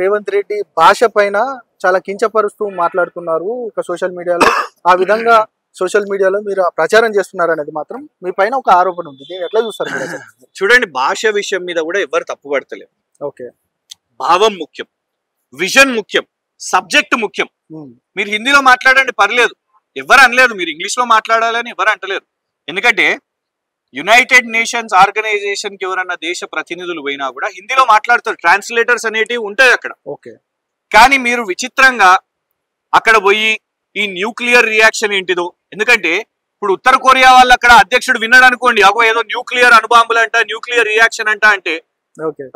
రేవంత్ రెడ్డి భాష పైన చాలా కించపరుస్తూ మాట్లాడుతున్నారు ఒక సోషల్ మీడియాలో. ఆ విధంగా సోషల్ మీడియాలో మీరు ప్రచారం చేస్తున్నారు అనేది మాత్రం మీ పైన ఒక ఆరోపణ ఉంది. దీన్ని ఎట్లా చూస్తారు మీరు? చూడండి, భాష విషయం మీద కూడా ఎవరు తప్పు పడతలేరు. ఓకే, భావం ముఖ్యం, విజన్ ముఖ్యం, సబ్జెక్ట్ ముఖ్యం. మీరు హిందీలో మాట్లాడండి, పర్లేదు, ఎవరు అనలేదు. మీరు ఇంగ్లీష్ లో మాట్లాడాలని ఎవరు అంటలేరు. ఎందుకంటే యునైటెడ్ నేషన్స్ ఆర్గనైజేషన్ కి ఎవరన్నా దేశ ప్రతినిధులు పోయినా కూడా హిందీలో మాట్లాడతారు. ట్రాన్స్లేటర్స్ అనేటివి ఉంటాయి అక్కడ. ఓకే, కానీ మీరు విచిత్రంగా అక్కడ పోయి ఈ న్యూక్లియర్ రియాక్షన్ ఏంటిదో, ఎందుకంటే ఇప్పుడు ఉత్తర కొరియా వాళ్ళు అక్కడ అధ్యక్షుడు విన్నాడు అనుకోండి, అగో ఏదో న్యూక్లియర్ అణుబాంబులు అంట, న్యూక్లియర్ రియాక్షన్ అంట అంటే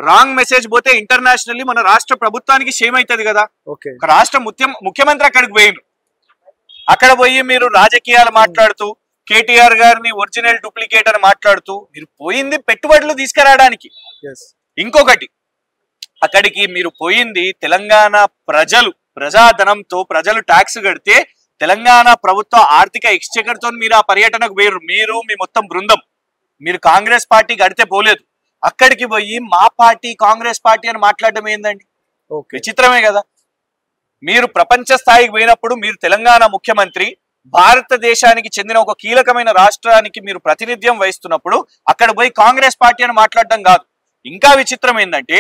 రాంగ్ మెసేజ్ పోతే ఇంటర్నేషనల్లీ మన రాష్ట్ర ప్రభుత్వానికి షేమ్ అవుతుంది కదా. ఒక రాష్ట్ర ముఖ్యమంత్రి అక్కడికి పోయిండ్రు. అక్కడ పోయి మీరు రాజకీయాలు మాట్లాడుతూ కేటీఆర్ గారిని ఒరిజినల్ డూప్లికేట్ అని మాట్లాడుతూ మీరు పోయింది పెట్టుబడులు తీసుకురావడానికి. ఇంకొకటి, అక్కడికి మీరు పోయింది తెలంగాణ ప్రజాధనంతో ప్రజలు ట్యాక్స్ కడితే తెలంగాణ ప్రభుత్వ ఆర్థిక ఎక్స్చెకర్ తో మీరు ఆ పర్యటనకు పోయారు. మీరు మీ మొత్తం బృందం, మీరు కాంగ్రెస్ పార్టీ గడితే పోలేదు. అక్కడికి పోయి మా పార్టీ కాంగ్రెస్ పార్టీ అని మాట్లాడడం ఏందండి? విచిత్రమే కదా. మీరు ప్రపంచ స్థాయికి పోయినప్పుడు మీరు తెలంగాణ ముఖ్యమంత్రి, భారతదేశానికి చెందిన ఒక కీలకమైన రాష్ట్రానికి మీరు ప్రాతినిధ్యం వహిస్తున్నప్పుడు అక్కడ పోయి కాంగ్రెస్ పార్టీ అని మాట్లాడడం కాదు. ఇంకా విచిత్రం ఏంటంటే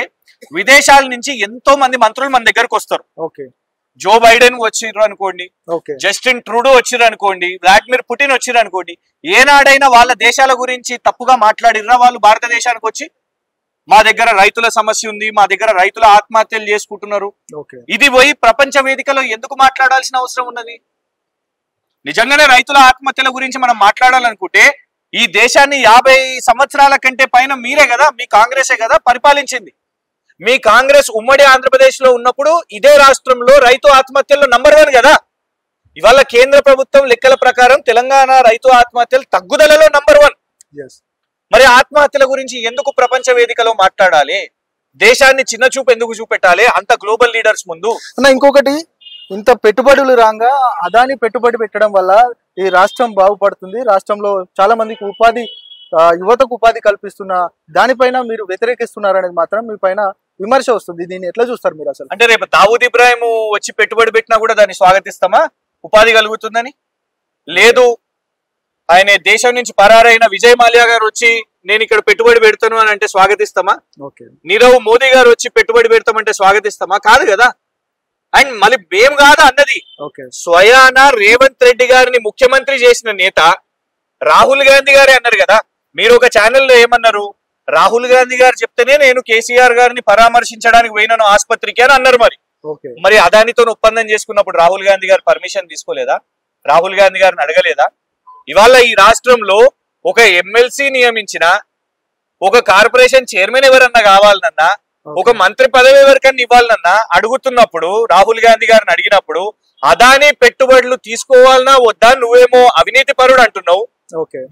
విదేశాల నుంచి ఎంతో మంది మంత్రులు మన దగ్గరకు వస్తారు. జో బైడెన్ వచ్చిర్రు అనుకోండి, జస్టిన్ ట్రూడో వచ్చిర్రు అనుకోండి, వ్లాదిమిర్ పుటిన్ వచ్చిర్రు అనుకోండి, ఏనాడైనా వాళ్ళ దేశాల గురించి తప్పుగా మాట్లాడిర్రా వాళ్ళు భారతదేశానికి వచ్చి? మా దగ్గర రైతుల సమస్య ఉంది, మా దగ్గర రైతుల ఆత్మహత్యలు చేసుకుంటున్నారు, ఇది పోయి ప్రపంచ వేదికలో ఎందుకు మాట్లాడాల్సిన అవసరం ఉన్నది? నిజంగానే రైతుల ఆత్మహత్యల గురించి మనం మాట్లాడాలనుకుంటే ఈ దేశాన్ని 50 సంవత్సరాల కంటే పైన మీరే కదా, మీ కాంగ్రెసే కదా పరిపాలించింది. మీ కాంగ్రెస్ ఉమ్మడి ఆంధ్రప్రదేశ్ లో ఉన్నప్పుడు ఇదే రాష్ట్రంలో రైతు ఆత్మహత్యల్లో నంబర్ 1 కదా. ఇవాళ కేంద్ర ప్రభుత్వం లెక్కల ప్రకారం తెలంగాణ రైతు ఆత్మహత్యలు తగ్గుదలలో నంబర్ 1. మరి ఆత్మహత్యల గురించి ఎందుకు ప్రపంచ వేదికలో మాట్లాడాలి? దేశాన్ని చిన్న చూపు ఎందుకు చూపెట్టాలి అంత గ్లోబల్ లీడర్స్ ముందు? ఇంకొకటి, ఇంత పెట్టుబడులు రాగా అదాని పెట్టుబడి పెట్టడం వల్ల ఈ రాష్ట్రం బాగుపడుతుంది, రాష్ట్రంలో చాలా మందికి యువతకు ఉపాధి కల్పిస్తున్న దానిపైన మీరు వ్యతిరేకిస్తున్నారు అనేది మాత్రం మీ పైన విమర్శ వస్తుంది. దీన్ని ఎట్లా చూస్తారు మీరు అసలు? అంటే రేపు దావూద్ ఇబ్రాహిం వచ్చి పెట్టుబడి పెట్టినా కూడా దాన్ని స్వాగతిస్తామా? ఉపాధి కలుగుతుందని లేదు. ఆయన దేశం నుంచి పరారైన విజయ్ మాల్యా గారు వచ్చి నేను ఇక్కడ పెట్టుబడి పెడతాను అని అంటే స్వాగతిస్తామా? నీరవ్ మోదీ గారు వచ్చి పెట్టుబడి పెడతామంటే స్వాగతిస్తామా? కాదు కదా. అండ్ మళ్ళీ మేం కాదా అన్నది, స్వయాన రేవంత్ రెడ్డి గారిని ముఖ్యమంత్రి చేసిన నేత రాహుల్ గాంధీ గారే అన్నారు కదా. మీరు ఒక ఛానల్లో ఏమన్నారు? రాహుల్ గాంధీ గారు చెప్తేనే నేను కేసీఆర్ గారిని పరామర్శించడానికి పోయినాను ఆసుపత్రికి అని అన్నారు. మరి అదానితో ఒప్పందం చేసుకున్నప్పుడు రాహుల్ గాంధీ గారు పర్మిషన్ తీసుకోలేదా? రాహుల్ గాంధీ గారిని అడగలేదా? ఇవాళ ఈ రాష్ట్రంలో ఒక ఎమ్మెల్సీ నియమించిన ఒక కార్పొరేషన్ చైర్మన్ ఎవరన్నా కావాలన్నా, ఒక మంత్రి పదవి ఎవరికన్నా ఇవ్వాలన్నా అడుగుతున్నప్పుడు రాహుల్ గాంధీ గారిని అడిగినప్పుడు అదాని పెట్టుబడులు తీసుకోవాలన్నా వద్దా? నువ్వేమో అవినీతి పరుడు అంటున్నావు,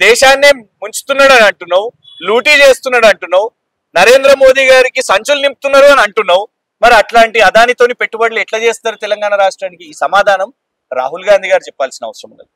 దేశాన్నే ముంచుతున్నాడు అని అంటున్నావు, లూటీ చేస్తున్నాడు అంటున్నావు, నరేంద్ర మోదీ గారికి సంచులు నింపుతున్నారు అని అంటున్నావు. మరి అట్లాంటి అదానితోని పెట్టుబడులు ఎట్లా చేస్తారు తెలంగాణ రాష్ట్రానికి? ఈ సమాధానం రాహుల్ గాంధీ గారు చెప్పాల్సిన అవసరం ఉన్నది.